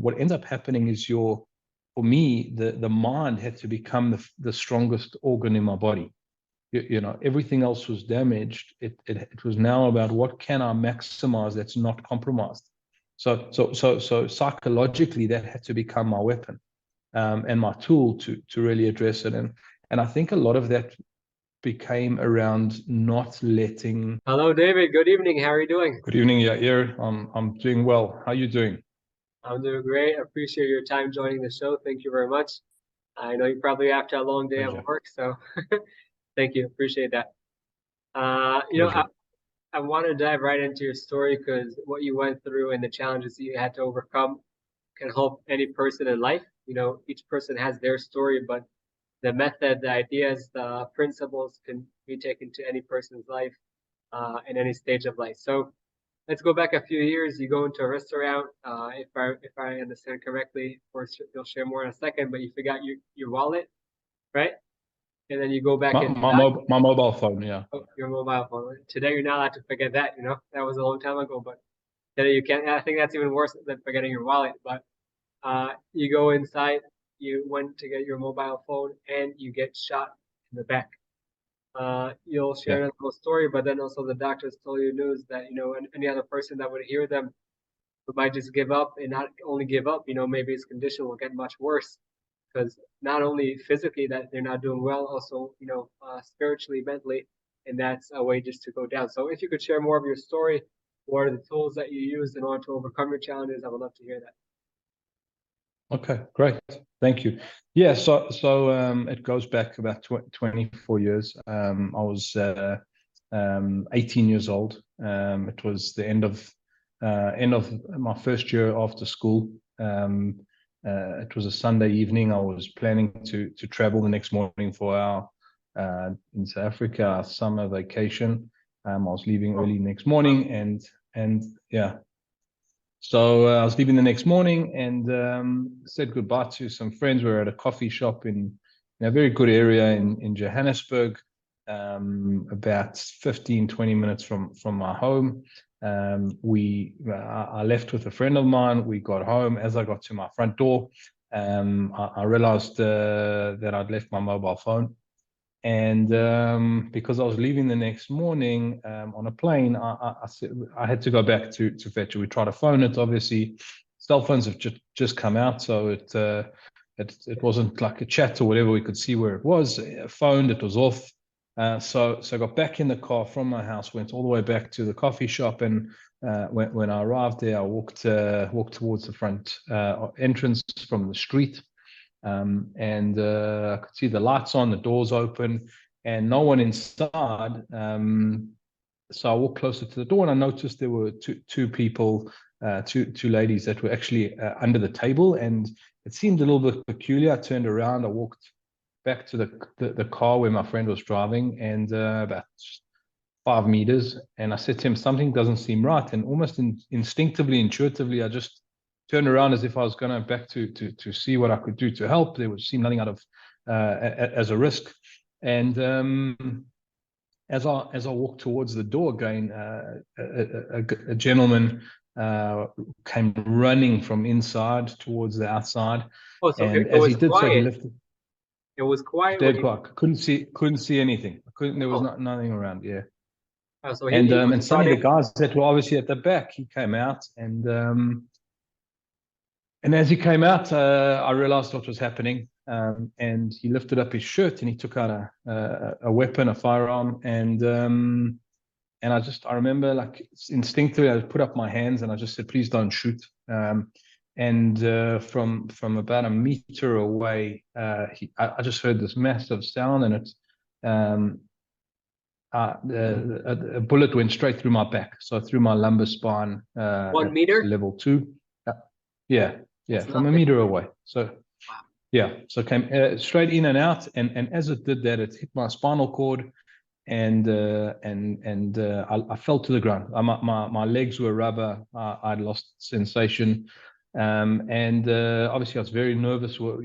what ends up happening is for me, the mind had to become the strongest organ in my body. You know, everything else was damaged. It was now about what can I maximize that's not compromised. So psychologically, that had to become my weapon, and my tool to really address it. And I think a lot of that became around not letting. Hello, David. Good evening. How are you doing? Good evening, Yair. I'm doing well. How are you doing? I'm doing great. I appreciate your time joining the show. Thank you very much. I know you probably after a long day at Pleasure. work, so thank you. Appreciate that. Uh, you know, I, Pleasure. I want to dive right into your story because what you went through and the challenges you had to overcome can help any person in life. You know, each person has their story, but the method, the ideas, the principles can be taken to any person's life in any stage of life. So let's go back a few years. You go into a restaurant, if I understand correctly. Of course, you'll share more in a second, but you forgot your wallet, right? And then you go back inside. My mobile phone, yeah. Oh, your mobile phone. Today you're not allowed to forget that. You know that was a long time ago, but today you can't. I think that's even worse than forgetting your wallet. But you go inside. You went to get your mobile phone, and you get shot in the back. You'll share Yeah. another little story, but then also the doctors told you news that any other person that would hear them might just give up, and not only give up, maybe his condition will get much worse because not only physically that they're not doing well, also spiritually, mentally, and that's a way just to go down. So if you could share more of your story, what are the tools that you used in order to overcome your challenges? I would love to hear that. Okay, great. Thank you. Yeah, so it goes back about 24 years. I was 18 years old. It was the end of my first year after school. It was a Sunday evening. I was planning to travel the next morning for our in South Africa, our summer vacation. I was leaving early next morning, and yeah. So I was leaving the next morning and said goodbye to some friends. We were at a coffee shop in a very good area in Johannesburg, about 15, 20 minutes from my home. I left with a friend of mine. We got home. As I got to my front door, I realized that I'd left my mobile phone. And because I was leaving the next morning on a plane, I had to go back to fetch it. We tried to phone it. Obviously, cell phones have just come out, so it wasn't like a chat or whatever. We could see where it was. I phoned, it was off. So I got back in the car from my house, went all the way back to the coffee shop, and when I arrived there, I walked towards the front entrance from the street. And I could see the lights on, the doors open, and no one inside. So I walked closer to the door, and I noticed there were two people, two ladies that were actually under the table, and it seemed a little bit peculiar. I turned around, I walked back to the car where my friend was driving, and about 5 meters, and I said to him, something doesn't seem right, and almost instinctively, intuitively, I just turned around as if I was going back to see what I could do to help. There was seemed nothing out of as a risk, and as I walked towards the door again, a gentleman came running from inside towards the outside, Oh, so and it as was he did so, he quiet. lifted. It was quiet when Dead you. quiet. Couldn't see anything. There was Oh, nothing around. Yeah. so And he was and suddenly the running. guys that were obviously at the back, he came out, and as he came out, I realized what was happening. And he lifted up his shirt and he took out a weapon, a firearm, and I remember, like, instinctively I put up my hands and I just said, please don't shoot. And from about a meter away, I just heard this massive sound, and a bullet went straight through my back, so through my lumbar spine, 1 meter? level 2. Yeah, That's from a nothing. meter away. So Wow. yeah, so it came straight in and out, and as it did that, it hit my spinal cord, and I fell to the ground. My legs were rubber. I'd lost sensation, and obviously I was very nervous. What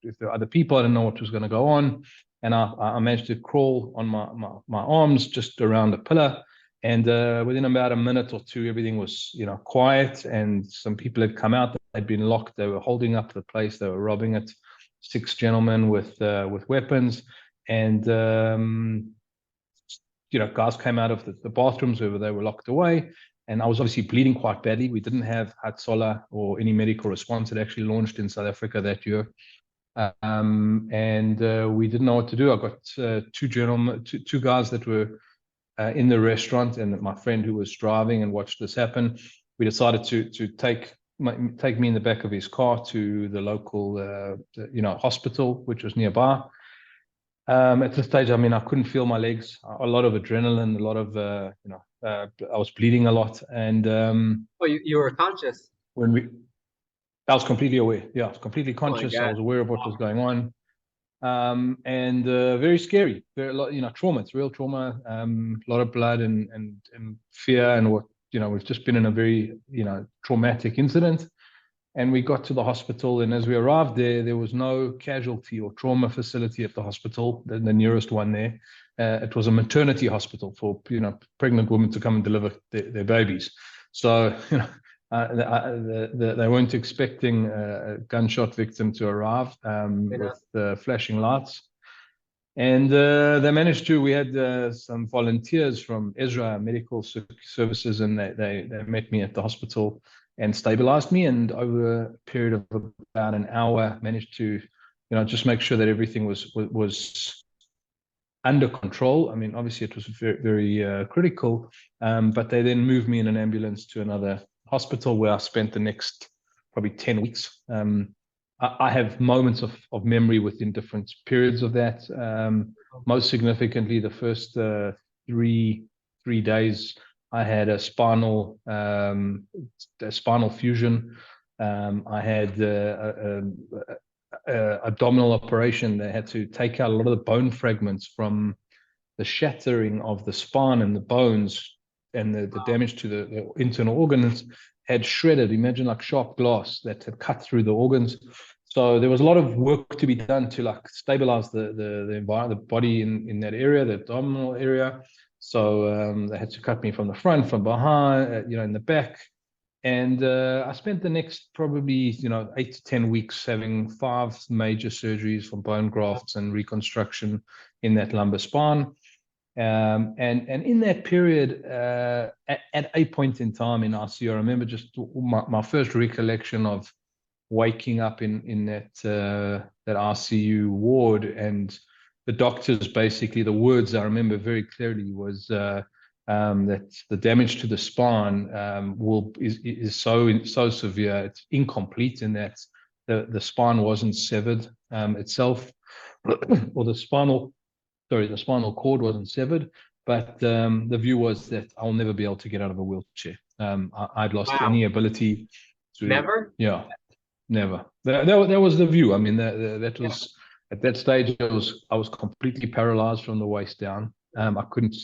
if there were other people? I didn't know what was going to go on, and I managed to crawl on my arms just around a pillar. And within about a minute or two, everything was quiet, and some people had come out. they'd been locked. They were holding up the place. They were robbing it. 6 gentlemen with weapons, and guys came out of the bathrooms where they were locked away. And I was obviously bleeding quite badly. We didn't have Hatsola or any medical response. It actually launched in South Africa that year. And we didn't know what to do. I got two guys that were in the restaurant, and my friend who was driving and watched this happen. We decided to take me in the back of his car to the local hospital, which was nearby. At this stage, I mean, I couldn't feel my legs. A lot of adrenaline, a lot of I was bleeding a lot, and Oh, you were conscious. I was completely aware. Yeah, I was completely Oh my conscious. I God. was aware of what was going on. And very scary, very trauma. It's real trauma. A lot of blood and fear, and we've just been in a very traumatic incident. And we got to the hospital, and as we arrived there was no casualty or trauma facility at the hospital, the nearest one there. It was a maternity hospital for pregnant women to come and deliver their babies. So they weren't expecting a gunshot victim to arrive with flashing lights. And they managed to. We had some volunteers from Ezra Medical Services, and they met me at the hospital and stabilized me. And over a period of about an hour, managed to, just make sure that everything was under control. I mean, obviously it was very, very critical, but they then moved me in an ambulance to another hospital where I spent the next probably 10 weeks. I have moments of memory within different periods of that. Most significantly, the first three days, I had a spinal fusion. I had abdominal operation. They had to take out a lot of the bone fragments from the shattering of the spine and the bones, and the damage to the internal organs had shredded. Imagine like sharp glass that had cut through the organs. So there was a lot of work to be done to stabilize the environment, the body in that area, the abdominal area. So they had to cut me from the front, from behind, in the back. And I spent the next probably 8 to 10 weeks having 5 major surgeries for bone grafts and reconstruction in that lumbar spine. And in that period, at a point in time in ICU, I remember just my first recollection of waking up in that ICU ward, and the doctors, basically the words I remember very clearly was that the damage to the spine is so severe, it's incomplete, in that the spine wasn't severed itself, or the spinal cord wasn't severed, but the view was that I'll never be able to get out of a wheelchair. I'd lost any ability to. Never? Yeah, never. That was the view. I mean, that was at that stage. I was completely paralyzed from the waist down. I couldn't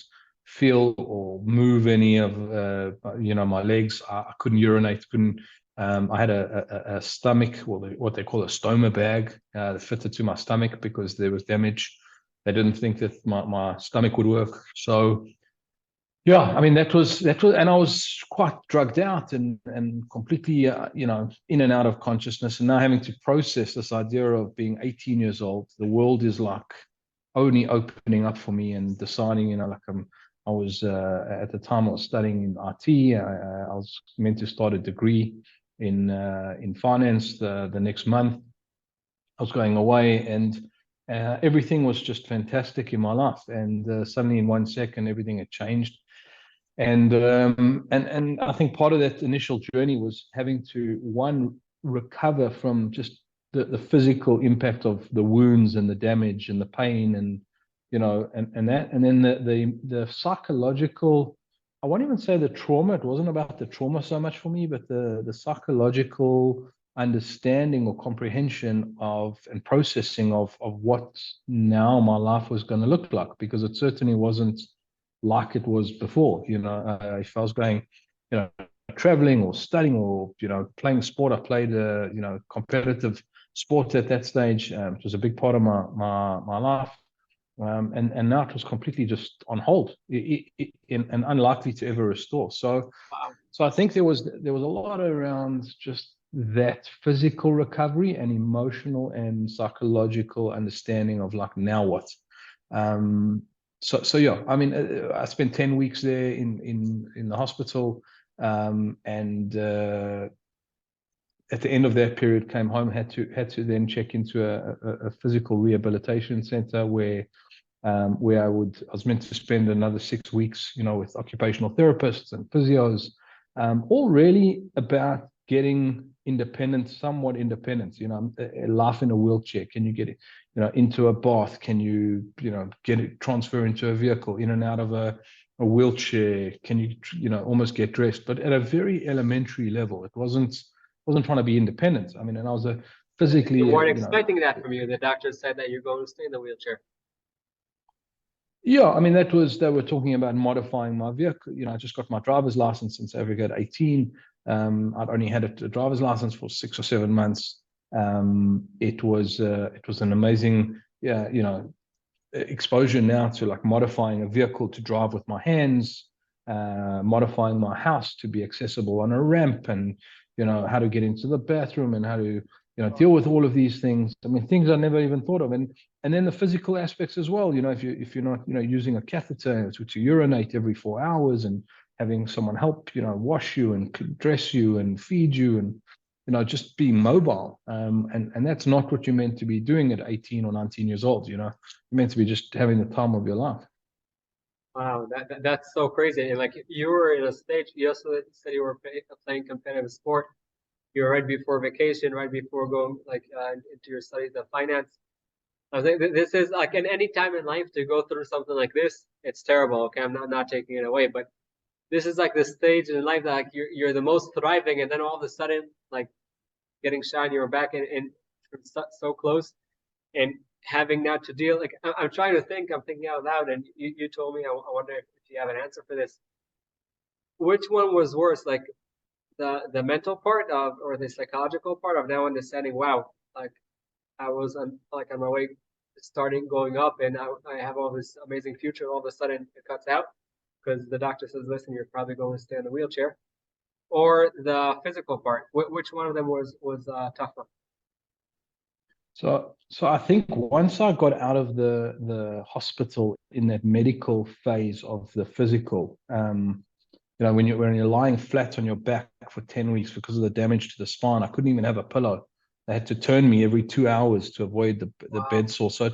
feel or move any of my legs. I couldn't urinate. I had a stomach, what they call a stoma bag, that fitted to my stomach because there was damage. They didn't think that my stomach would work. So yeah, I mean, that was, and I was quite drugged out and completely, in and out of consciousness, and now having to process this idea of being 18 years old. The world is like only opening up for me, and deciding, I was at the time I was studying in IT. I was meant to start a degree in finance the next month. I was going away, and everything was just fantastic in my life. And suddenly, in 1 second, everything had changed. And I think part of that initial journey was having to, one, recover from just the physical impact of the wounds and the damage and the pain, and that, and then the psychological. I won't even say the trauma. It wasn't about the trauma so much for me, but the psychological understanding or comprehension of and processing of what now my life was going to look like, because it certainly wasn't like it was before. If I was going, traveling or studying or playing sport, I played competitive sport at that stage. It was a big part of my life. And now it was completely just on hold, and unlikely to ever restore. So I think there was a lot around just that physical recovery and emotional and psychological understanding of like, now what? So yeah, I mean, I spent 10 weeks there in the hospital, and at the end of that period, came home, had to then check into a physical rehabilitation center where I was meant to spend another 6 weeks, with occupational therapists and physios, all really about getting independent, somewhat independent, a life in a wheelchair. Can you get it, into a bath? Can you, get it, transfer into a vehicle, in and out of a wheelchair? Can you, almost get dressed, but at a very elementary level. It wasn't trying to be independent. I mean, and I was a physically, You weren't expecting that from you. The doctor said that you're going to stay in the wheelchair. Yeah, I mean, they were talking about modifying my vehicle. I just got my driver's license in South Africa at 18. I'd only had a driver's license for 6 or 7 months. It was an amazing, yeah, exposure now to like modifying a vehicle to drive with my hands, modifying my house to be accessible on a ramp, and how to get into the bathroom, and how to deal with all of these things. I mean, things I never even thought of, and then the physical aspects as well. If you're not using a catheter to urinate every 4 hours, and having someone help wash you and dress you and feed you, and just being mobile. And that's not what you're meant to be doing at 18 or 19 years old. You're meant to be just having the time of your life. Wow, that's so crazy. And like you were in a stage, you also said you were playing competitive sport. You were right before vacation, right before going into your studies of finance. I think this is like in any time in life to go through something like this, it's terrible. Okay, I'm not taking it away, but this is like the stage in life that like you're the most thriving, and then all of a sudden, like getting shot, you're back in so close, and having now to deal. Like I'm trying to think, I'm thinking out loud, and you told me, I wonder if you have an answer for this. Which one was worse, like the mental part of, or the psychological part of now understanding? Wow, like I was on my way, starting going up, and I have all this amazing future. All of a sudden, it cuts out because the doctor says, "Listen, you're probably going to stay in the wheelchair." Or the physical part. Which one of them was tougher? So I think once I got out of the hospital in that medical phase of the physical, when you're lying flat on your back for 10 weeks because of the damage to the spine, I couldn't even have a pillow. They had to turn me every 2 hours to avoid the bed sore. So you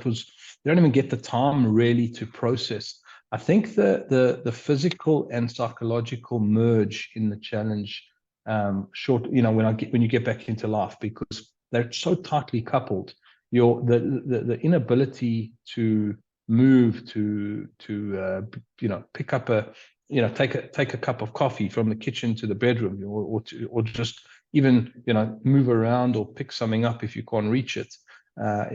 don't even get the time really to process. I think the physical and psychological merge in the challenge, when you get back into life, because they're so tightly coupled. The inability to move, to pick up take a cup of coffee from the kitchen to the bedroom, or just even move around or pick something up if you can't reach it, or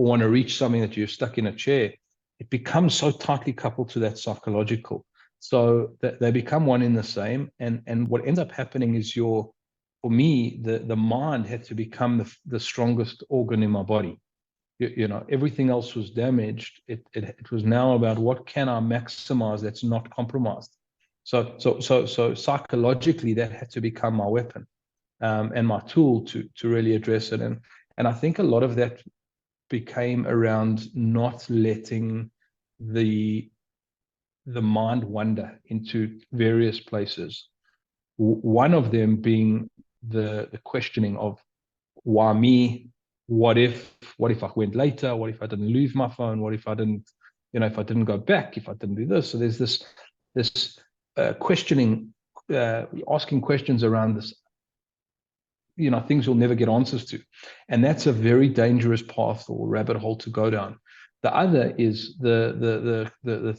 want to reach something that you're stuck in a chair. It becomes so tightly coupled to that psychological, so that they become one in the same. And what ends up happening is for me, the mind had to become the strongest organ in my body. Everything else was damaged. It was now about what can I maximize that's not compromised. So psychologically, that had to become my weapon, and my tool to really address it. And I think a lot of that became around not letting the mind wander into various places. One of them being the questioning of, why me? What if I went later? What if I didn't lose my phone? What if I didn't, if I didn't go back? If I didn't do this? So there's this questioning, asking questions around this, things you'll never get answers to, and that's a very dangerous path or rabbit hole to go down. The other is the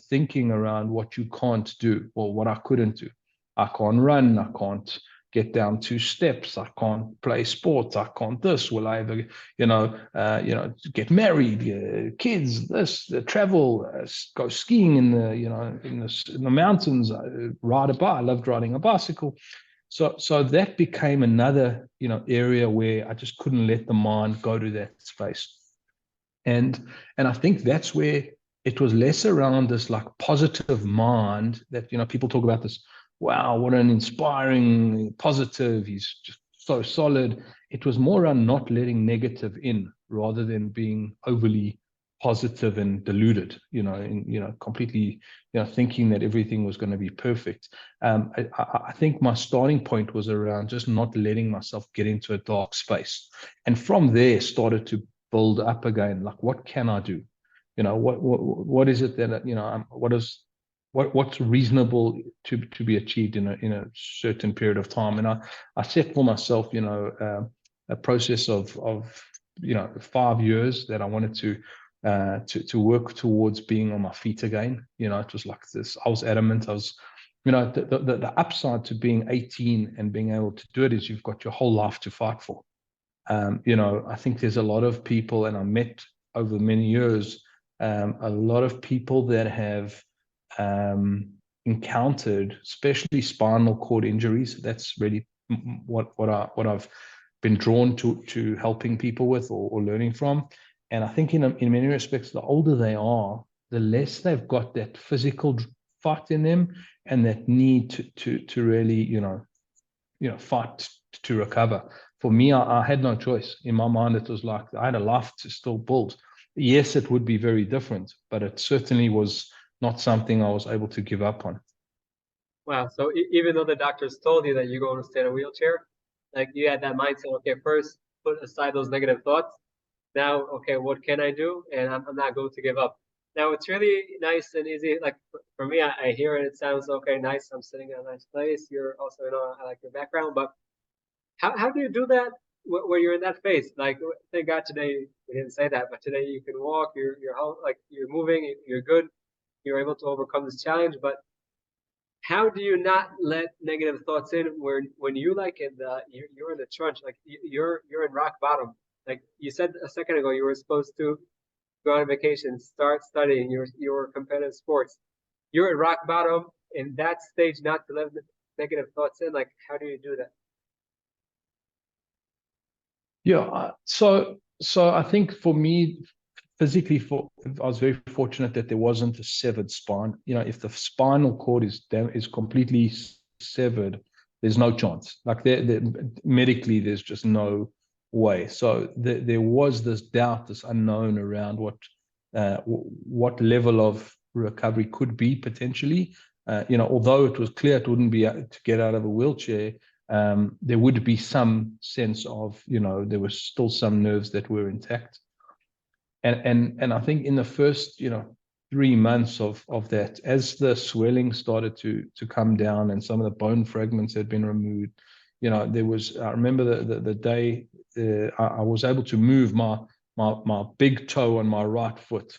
thinking around what you can't do, or what I couldn't do. I can't run. I can't get down 2 steps. I can't play sports. I can't this. Will I ever, get married, kids, this, travel, go skiing in the mountains, ride a bike. I loved riding a bicycle. So that became another, area where I just couldn't let the mind go to that space. And I think that's where it was less around this like positive mind that, people talk about this. Wow, what an inspiring, positive. He's just so solid. It was more around not letting negative in rather than being overly positive and deluded, completely, thinking that everything was going to be perfect. I think my starting point was around just not letting myself get into a dark space. And from there started to build up again, like, what can I do? What is it that, what's reasonable to be achieved in a certain period of time? And I set for myself, a process of 5 years that I wanted to work towards being on my feet again. It was like this. I was adamant. I was, the upside to being 18 and being able to do it is you've got your whole life to fight for. I think there's a lot of people, and I met over many years, a lot of people that have encountered, especially spinal cord injuries. That's really what I've been drawn to helping people with or learning from. And I think in many respects, the older they are, the less they've got that physical fight in them and that need to really, fight to recover. For me, I had no choice. In my mind, it was like I had a life to still build. Yes, it would be very different, but it certainly was not something I was able to give up on. Wow. So even though the doctors told you that you're going to stay in a wheelchair, like you had that mindset, okay, first put aside those negative thoughts. Now, okay, what can I do? And I'm not going to give up. Now, it's really nice and easy. Like for me, I hear it. It sounds okay, nice. I'm sitting in a nice place. You're also, I like your background. But how do you do that where you're in that phase? Like, thank God today we didn't say that, but today you can walk. Like you're moving. You're good. You're able to overcome this challenge. But how do you not let negative thoughts in when you like you're in the trench, like you're in rock bottom? Like you said a second ago, you were supposed to go on vacation, start studying your competitive sports. You're at rock bottom in that stage, not to let negative thoughts in. Like, how do you do that? Yeah. So I think for me, physically, I was very fortunate that there wasn't a severed spine. If the spinal cord is completely severed, there's no chance. Like medically, there's just no way. So there was this doubt, this unknown around what level of recovery could be potentially. Although it was clear it wouldn't be to get out of a wheelchair, there would be some sense of, there were still some nerves that were intact. And I think in the first 3 months of that, as the swelling started to come down and some of the bone fragments had been removed, there was, I remember the day I was able to move my big toe on my right foot,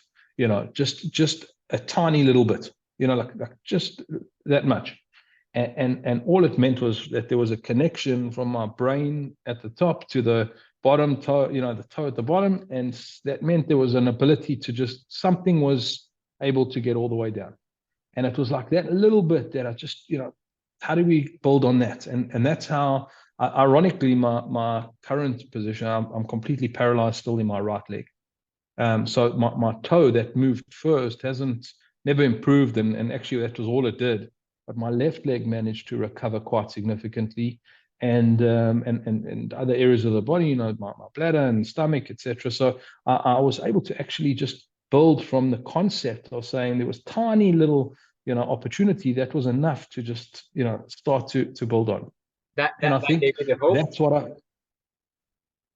just a tiny little bit, like just that much. And all it meant was that there was a connection from my brain at the top to the bottom toe, the toe at the bottom. And that meant there was an ability to something was able to get all the way down. And it was like that little bit that I just, how do we build on that? And that's how, ironically, my current position, I'm completely paralyzed still in my right leg. So my toe that moved first hasn't never improved. And actually that was all it did. But my left leg managed to recover quite significantly, and other areas of the body, my bladder and stomach, etc. So I was able to actually just build from the concept of saying there was tiny little, opportunity that was enough to just, start to build on. And I That gave think you the hope. that's what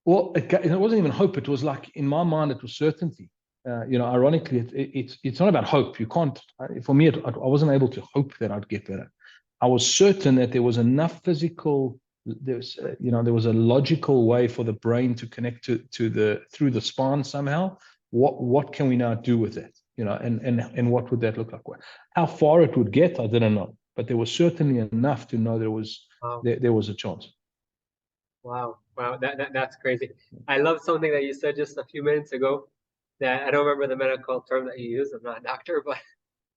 well, it wasn't even hope. It was like, in my mind, it was certainty. Ironically, it's not about hope. You can't. For me, I wasn't able to hope that I'd get better. I was certain that there was enough physical. There was a logical way for the brain to connect through the spine somehow. What can we now do with it? And what would that look like? How far it would get, I didn't know, but there was certainly enough to know Wow. there was a chance. Wow. That's crazy. I love something that you said just a few minutes ago that I don't remember the medical term that you used. I'm not a doctor, but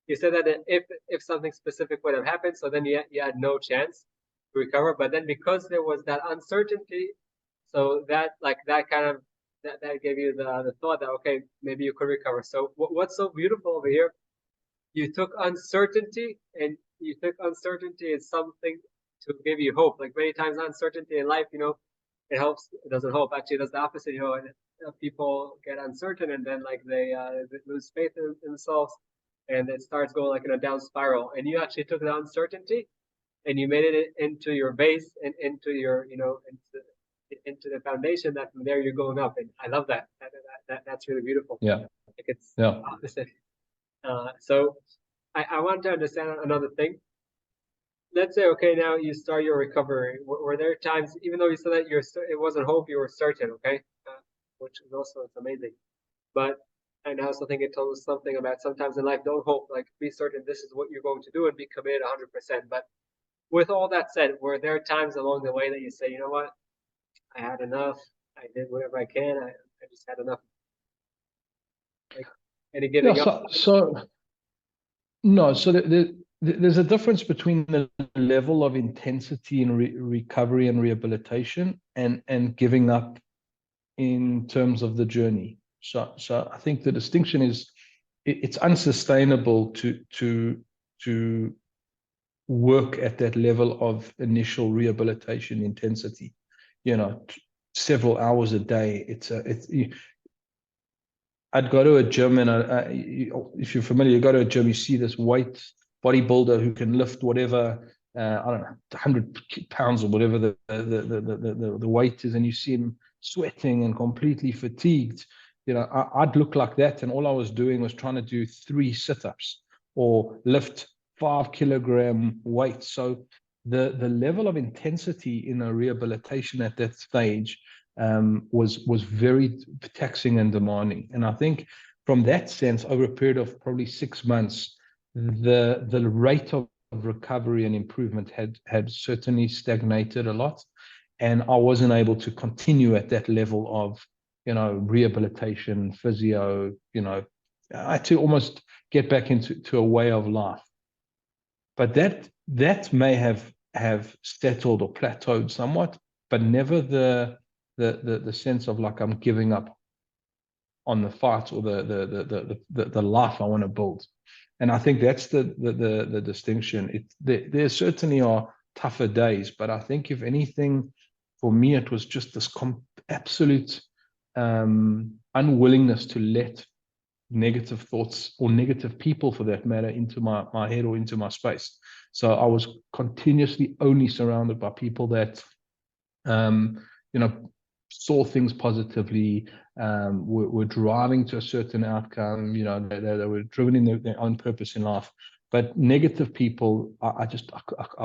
you said that if something specific would have happened, so then you had no chance to recover. But then because there was that uncertainty, so that kind of that gave you the thought that okay, maybe you could recover. So what's so beautiful over here? You took uncertainty and you took uncertainty as something to give you hope. Like many times uncertainty in life, it helps. It doesn't help. Actually, it does the opposite. You know, and, people get uncertain, and then like they lose faith in themselves, and it starts going like in a down spiral. And you actually took the uncertainty and you made it into your base and into your, you know, into the foundation that from there you're going up. And I love that. That's really beautiful. Yeah. Like it's Yeah. opposite. So I want to understand another thing. Let's say, okay, now you start your recovery. Were there times, even though you said that it wasn't hope, you were certain, okay? Which is also, it's amazing. But I also think it tells us something about sometimes in life, don't hope, like be certain this is what you're going to do and be committed 100%. But with all that said, were there times along the way that you say, you know what, I had enough, I did whatever I can, I just had enough, like any giving up? No, so there's a difference between the level of intensity in recovery and rehabilitation and giving up in terms of the journey. So I think the distinction is it's unsustainable to work at that level of initial rehabilitation intensity. You know, several hours a day. I'd go to a gym, and if you're familiar, you go to a gym, you see this white bodybuilder who can lift whatever, I don't know, 100 pounds or whatever the weight is, and you see him sweating and completely fatigued. You know, I'd look like that, and all I was doing was trying to do 3 sit-ups or lift 5 kilogram weights. So the level of intensity in a rehabilitation at that stage was very taxing and demanding. And I think from that sense, over a period of probably 6 months, the rate of recovery and improvement had certainly stagnated a lot. And I wasn't able to continue at that level of, you know, rehabilitation, physio, you know, I had to almost get back into a way of life. But that may have settled or plateaued somewhat, but never the sense of like I'm giving up on the fight or the life I want to build. And I think that's the distinction. There certainly are tougher days, but I think if anything, for me, it was just this absolute unwillingness to let negative thoughts or negative people, for that matter, into my head or into my space. So I was continuously only surrounded by people that you know, saw things positively, were driving to a certain outcome, you know, they were driven in their own purpose in life. But negative people, I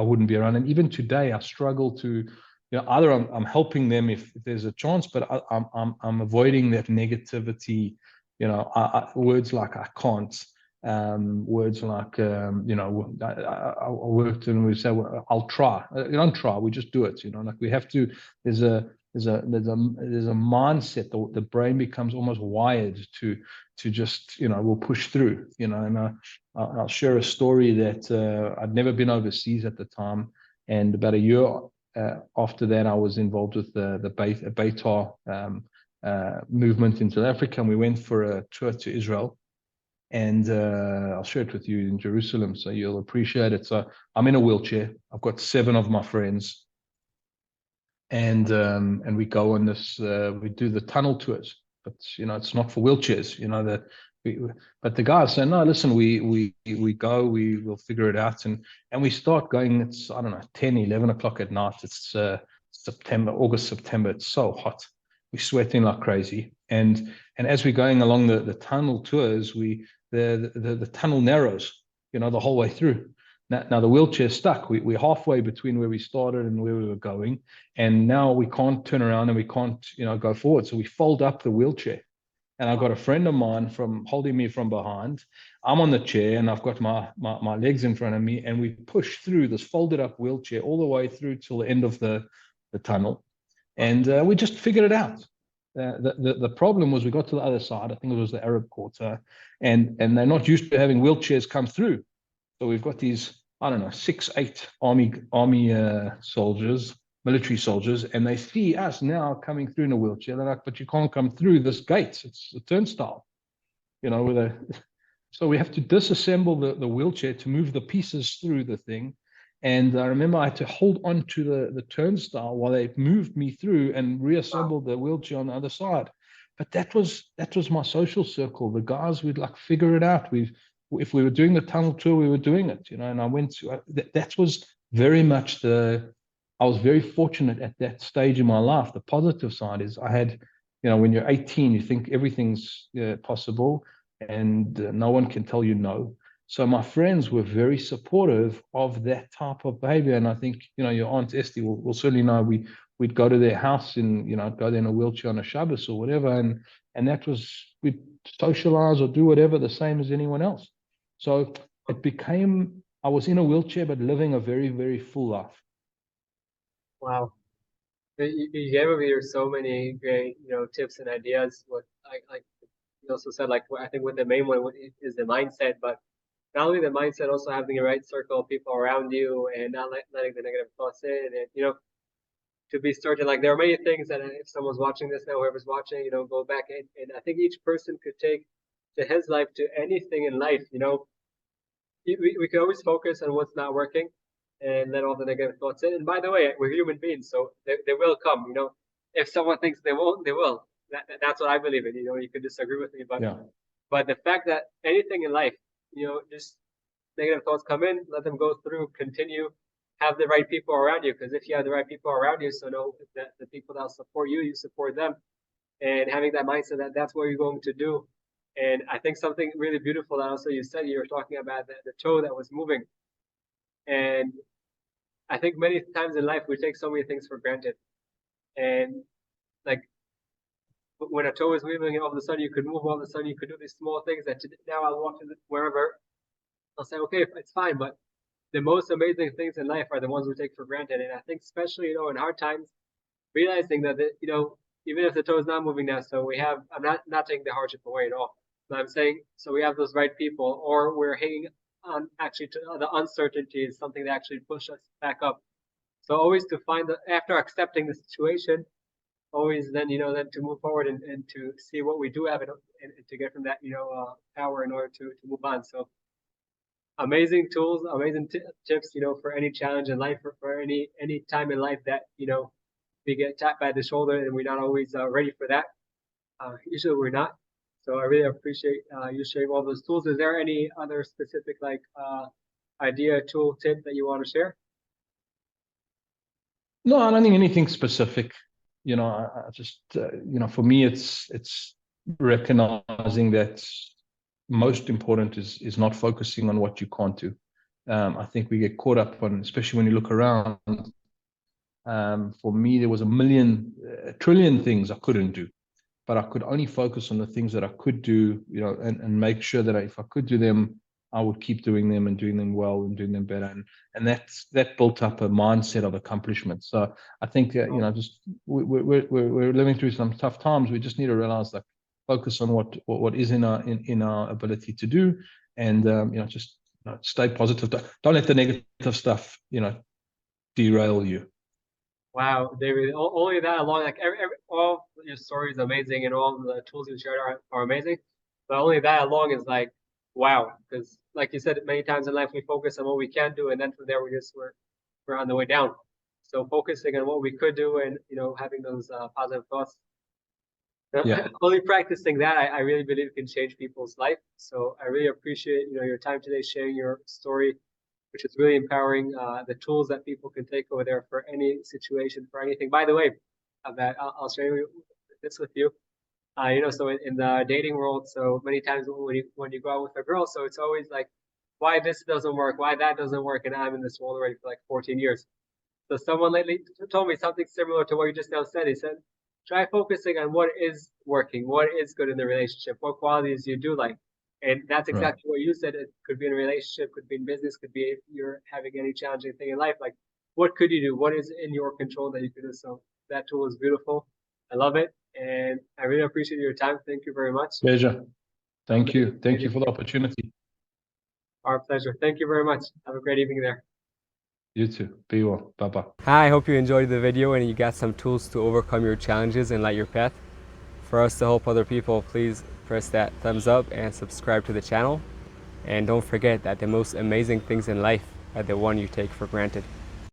wouldn't be around. And even today, I struggle to, you know, either I'm helping them if there's a chance, but I'm avoiding that negativity. You know, words like I can't, words like you know, I worked and we say, well, I'll try. You don't try, we just do it. You know, like we have to. There's a mindset. The brain becomes almost wired to just, you know, we'll push through. You know, and I'll share a story that I'd never been overseas at the time, and about a year after that, I was involved with the Beitar movement in South Africa, and we went for a tour to Israel. And I'll share it with you in Jerusalem, so you'll appreciate it. So I'm in a wheelchair. I've got 7 of my friends, and we go on this. We do the tunnel tours, but you know, it's not for wheelchairs. You know, but the guys say, no, listen, we go, we will figure it out, and we start going. It's, I don't know, 10, 11 o'clock at night. It's August, September. It's so hot. We're sweating like crazy, and as we're going along the tunnel tours, the tunnel narrows, you know, the whole way through. Now the wheelchair's stuck. We're halfway between where we started and where we were going, and now we can't turn around and we can't, you know, go forward. So we fold up the wheelchair, and I've got a friend of mine from holding me from behind. I'm on the chair, and I've got my legs in front of me, and we push through this folded up wheelchair all the way through till the end of the tunnel, and we just figured it out. The problem was we got to the other side. I think it was the Arab Quarter, and they're not used to having wheelchairs come through. So we've got these, I don't know, 6, 8 army soldiers, military soldiers, and they see us now coming through in a wheelchair. They're like, but you can't come through this gate. It's a turnstile, you know. So we have to disassemble the wheelchair to move the pieces through the thing. And I remember I had to hold on to the turnstile while they moved me through and Wow. reassembled the wheelchair on the other side. But that was my social circle. The guys would like figure it out. If we were doing the tunnel tour, we were doing it, And I went to that was very much I was very fortunate at that stage in my life. The positive side is I had, when you're 18, you think everything's possible, and no one can tell you no. So my friends were very supportive of that type of behavior. And I think, your Aunt Esty will certainly know we'd go to their house and, I'd go there in a wheelchair on a Shabbos or whatever. And that was, we'd socialize or do whatever the same as anyone else. So it became, I was in a wheelchair, but living a very, very full life. Wow. You gave me here so many great, tips and ideas. What like you also said, like I think what the main one is the mindset, but not only the mindset, also having the right circle of people around you and not letting the negative thoughts in, and to be certain. Like there are many things that if someone's watching this now, whoever's watching, go back and I think each person could take to his life to anything in life. We can always focus on what's not working and let all the negative thoughts in. And by the way, we're human beings, so they will come. If someone thinks they won't, they will. That's what I believe in. You could disagree with me, but Yeah. but the fact that anything in life, just negative thoughts come in, let them go through, continue, have the right people around you. Because if you have the right people around you, so know that the people that support you, you support them, and having that mindset that that's what you're going to do. And I think something really beautiful that also you said, you were talking about the toe that was moving. And I think many times in life we take so many things for granted. And like when a toe is moving, all of a sudden you could move, all of a sudden you could do these small things that now I'll walk to wherever, I'll say, okay, it's fine. But the most amazing things in life are the ones we take for granted. And I think especially, in hard times, realizing that, even if the toe is not moving now, so I'm not taking the hardship away at all. But I'm saying, so we have those right people, or we're hanging on actually to the uncertainty is something that actually push us back up. So always to find after accepting the situation, always then, then to move forward and to see what we do have and to get from that, power in order to move on. So amazing tools, amazing tips, for any challenge in life, for any time in life that, we get tapped by the shoulder and we're not always ready for that. Usually we're not. So I really appreciate you sharing all those tools. Is there any other specific idea, tool, tip that you want to share? No, I don't think anything specific. I just, for me, it's recognizing that most important is not focusing on what you can't do. I think we get caught up on, especially when you look around. For me, there was a trillion things I couldn't do, but I could only focus on the things that I could do, and make sure that if I could do them, I would keep doing them and doing them well and doing them better. And that built up a mindset of accomplishment. So I think, just we're living through some tough times. We just need to realize that focus on what is in our ability to do, and just stay positive. Don't let the negative stuff derail you. Wow, David, only that alone, like all your stories amazing and all the tools you shared are amazing, but only that alone is like, wow, because like you said many times in life, we focus on what we can do, and then from there we're on the way down. So focusing on what we could do and having those positive thoughts. Yeah. Only practicing that, I really believe can change people's life. So I really appreciate your time today, sharing your story, which is really empowering. The tools that people can take over there for any situation, for anything. By the way, I'll share this with you. So in the dating world, so many times when you go out with a girl, so it's always like, why this doesn't work, why that doesn't work, and I'm in this world already for like 14 years. So someone lately told me something similar to what you just now said. He said, try focusing on what is working, what is good in the relationship, what qualities you do like. And that's exactly what you said. It could be in a relationship, could be in business, could be if you're having any challenging thing in life. Like, what could you do? What is in your control that you could do? So that tool is beautiful. I love it. And I really appreciate your time. Thank you very much. Pleasure. Thank you. Thank you for the opportunity. Our pleasure. Thank you very much. Have a great evening there. You too. Be well. Bye-bye. Hi, I hope you enjoyed the video and you got some tools to overcome your challenges and light your path. For us to help other people, please press that thumbs up and subscribe to the channel. And don't forget that the most amazing things in life the one you take for granted.